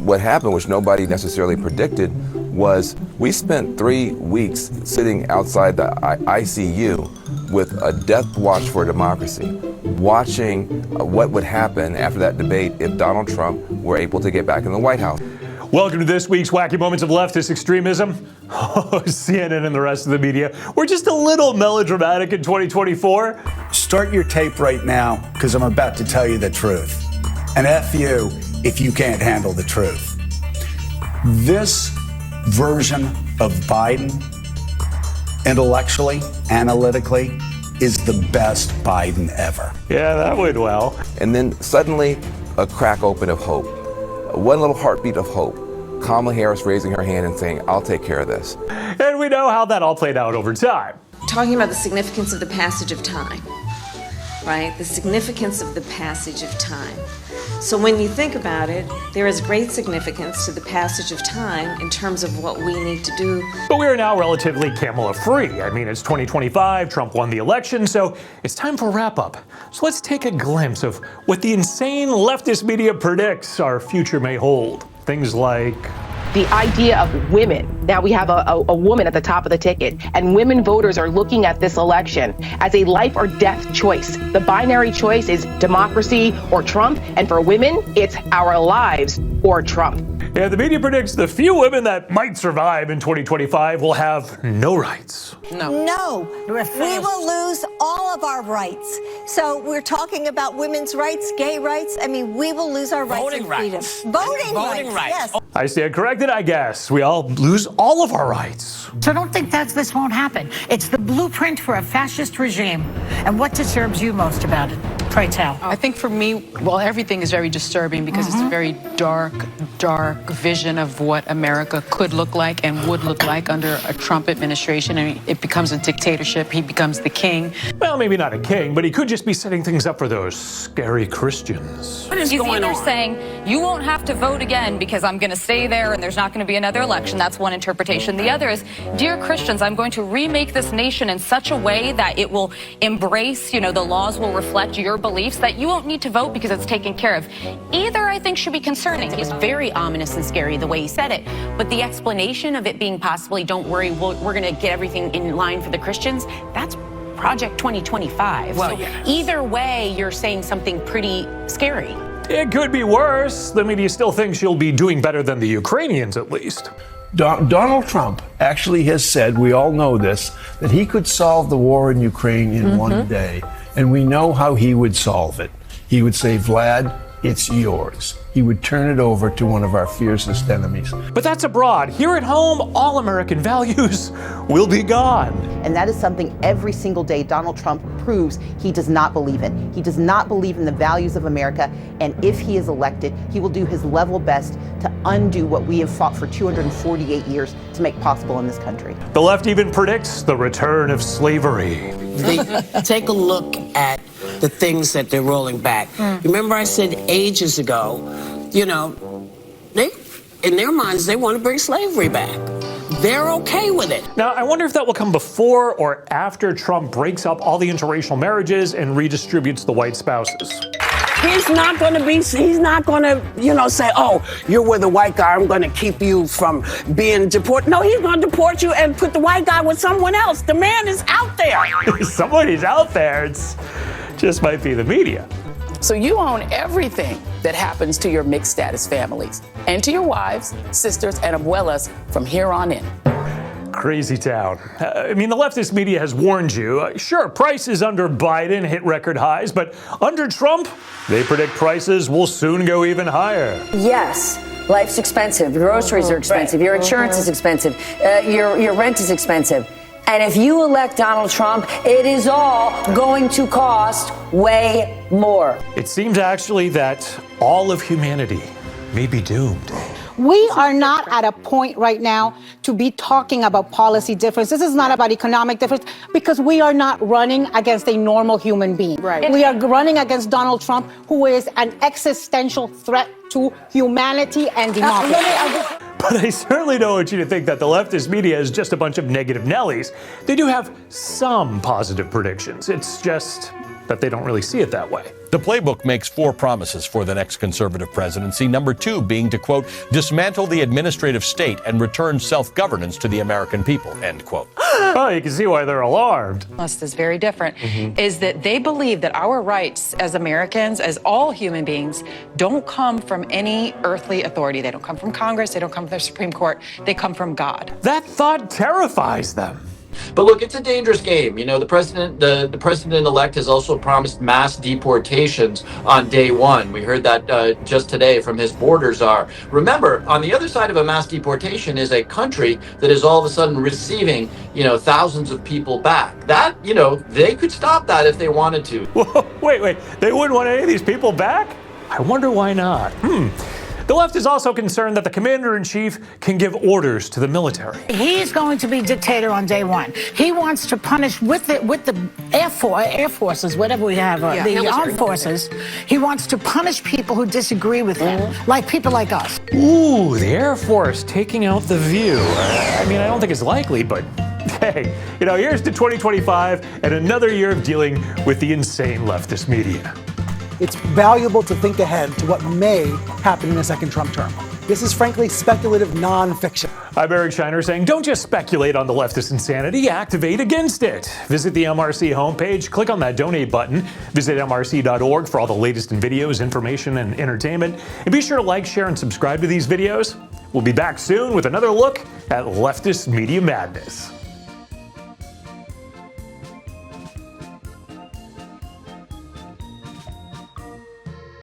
What happened, which nobody necessarily predicted, was we spent 3 weeks sitting outside the ICU with a death watch for democracy, watching what would happen after that debate if Donald Trump were able to get back in the White House. Welcome to this week's Wacky Moments of Leftist Extremism. Oh, CNN and the rest of the media, we're just a little melodramatic in 2024. Start your tape right now, because I'm about to tell you the truth. And F you if you can't handle the truth. This version of Biden, intellectually, analytically, is the best Biden ever. Yeah, that went well. And then suddenly, a crack open of hope. One little heartbeat of hope. Kamala Harris raising her hand and saying, I'll take care of this. And we know how that all played out over time. Talking about the significance of the passage of time, right? The significance of the passage of time. So when you think about it, there is great significance to the passage of time in terms of what we need to do. But we are now relatively Kamala-free. I mean, it's 2025, Trump won the election, so it's time for a wrap-up. So let's take a glimpse of what the insane leftist media predicts our future may hold. Things like the idea of women. Now we have a woman at the top of the ticket, and women voters are looking at this election as a life or death choice. The binary choice is democracy or Trump, and for women, it's our lives or Trump. Yeah, the media predicts the few women that might survive in 2025 will have no rights. No, we will lose all of our rights. So we're talking about women's rights, gay rights. I mean, we will lose our rights and freedom. Voting rights, yes. I stand corrected, I guess. We all lose all of our rights. So don't think that this won't happen. It's the blueprint for a fascist regime. And what disturbs you most about it? Pray tell. I think for me, well, everything is very disturbing because it's a very dark vision of what America could look like and would look like under a Trump administration. I mean, it becomes a dictatorship. He becomes the king. Well, maybe not a king, but he could just be setting things up for those scary Christians. What is going on? He's either saying, you won't have to vote again because I'm going to stay there and there's not going to be another election. That's one interpretation. The other is, dear Christians, I'm going to remake this nation in such a way that it will embrace, the laws will reflect your beliefs, that you won't need to vote because it's taken care of. Either, I think, should be concerning. It was very ominous and scary the way he said it, but the explanation of it being possibly, don't worry, we're going to get everything in line for the Christians, that's Project 2025. Well, so yes. Either way, you're saying something pretty scary. It could be worse. The media still thinks she'll be doing better than the Ukrainians, at least. Donald Trump actually has said, we all know this, that he could solve the war in Ukraine in one day. And we know how he would solve it. He would say, Vlad, it's yours. He would turn it over to one of our fiercest enemies. But that's abroad. Here at home, all American values will be gone. And that is something every single day Donald Trump proves he does not believe in. He does not believe in the values of America. And if he is elected, he will do his level best to undo what we have fought for 248 years to make possible in this country. The left even predicts the return of slavery. Take a look at the things that they're rolling back. Remember I said ages ago, they, in their minds, they want to bring slavery back. They're okay with it. Now, I wonder if that will come before or after Trump breaks up all the interracial marriages and redistributes the white spouses. He's not going to say, oh, you're with a white guy, I'm going to keep you from being deported. No, he's going to deport you and put the white guy with someone else. The man is out there. Somebody's out there. It's just might be the media. So you own everything that happens to your mixed status families and to your wives, sisters, and abuelas from here on in. Crazy town. I mean, the leftist media has warned you. Sure, prices under Biden hit record highs, but under Trump, they predict prices will soon go even higher. Yes, life's expensive. Groceries are expensive. Your insurance is expensive. Your rent is expensive. And if you elect Donald Trump, it is all going to cost way more. It seems actually that all of humanity may be doomed. We are not at a point right now to be talking about policy difference. This is not about economic difference because we are not running against a normal human being. Right. We are running against Donald Trump, who is an existential threat to humanity and democracy. But I certainly don't want you to think that the leftist media is just a bunch of negative Nellies. They do have some positive predictions. It's just that they don't really see it that way. The playbook makes 4 promises for the next conservative presidency. Number 2 being to, quote, dismantle the administrative state and return self-governance to the American people, end quote. Oh, you can see why they're alarmed. Is very different, is that they believe that our rights as Americans, as all human beings, don't come from any earthly authority. They don't come from Congress, they don't come from the Supreme Court, they come from God. That thought terrifies them. But look, it's a dangerous game. You know, the president-elect has also promised mass deportations on day one. We heard that just today from his border czar. Remember, on the other side of a mass deportation is a country that is all of a sudden receiving, thousands of people back. That, they could stop that if they wanted to. Whoa, wait. They wouldn't want any of these people back? I wonder why not. The left is also concerned that the commander-in-chief can give orders to the military. He's going to be dictator on day one. He wants to punish with the Air Forces, whatever we have, the armed forces. He wants to punish people who disagree with him, like people like us. Ooh, the Air Force taking out the view. I don't think it's likely, but hey, here's to 2025 and another year of dealing with the insane leftist media. It's valuable to think ahead to what may happen in a second Trump term. This is frankly speculative nonfiction. I'm Eric Shiner saying don't just speculate on the leftist insanity, activate against it. Visit the MRC homepage, click on that donate button, visit mrc.org for all the latest in videos, information, and entertainment. And be sure to like, share, and subscribe to these videos. We'll be back soon with another look at leftist media madness.